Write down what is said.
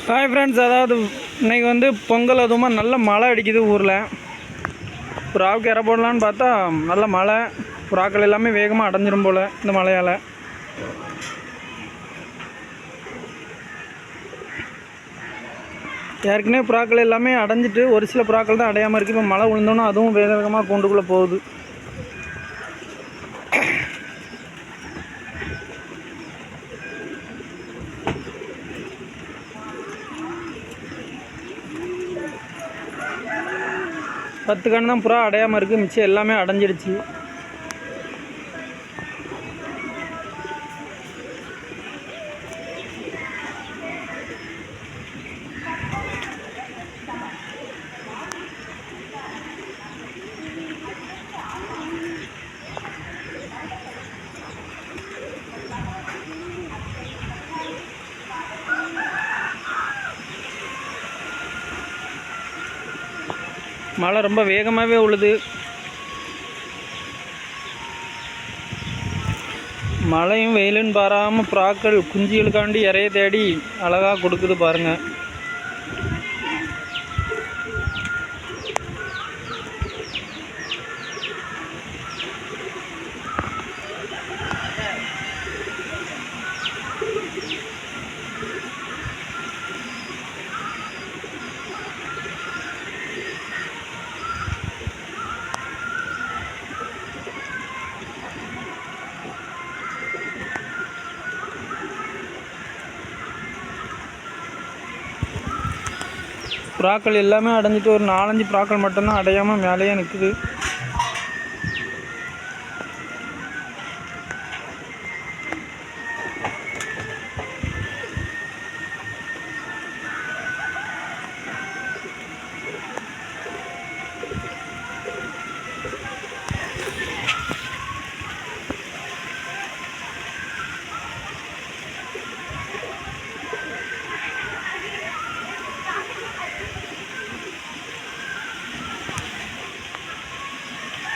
Hi friends, அதாவது இன்றைக்கி வந்து பொங்கல் அதுவுமா நல்ல மழை அடிக்குது ஊரில். புறாவுக்கு இற போடலான்னு பார்த்தா நல்ல மழை. புறாக்கள் எல்லாமே வேகமாக அடைஞ்சிரும் போல் இந்த மழையால். ஏற்கனவே புறாக்கள் எல்லாமே அடைஞ்சிட்டு ஒரு சில புறாக்கள் தான் அடையாமல் இருக்குது. இப்போ மழை விழுந்தோன்னா அதுவும் வேக வேகமாக கூண்டுக்குள்ளே போகுது. பத்து கண் தான் புறா அடையாமல் இருக்குது, மிச்சம் எல்லாமே அடைஞ்சிடுச்சு. மழை ரொம்ப வேகமாகவே உழுது. மழையும் வெயிலுன்னு பாராமல் புறாக்கள் குஞ்சுகளுக்காண்டி இறைய தேடி அழகாக கொடுக்குது பாருங்கள். புறாக்கள் எல்லாமே அடைஞ்சிட்டு ஒரு 4-5 புறாக்கள் மட்டும்தான் அடையாமல் மேலேயே நிற்குது.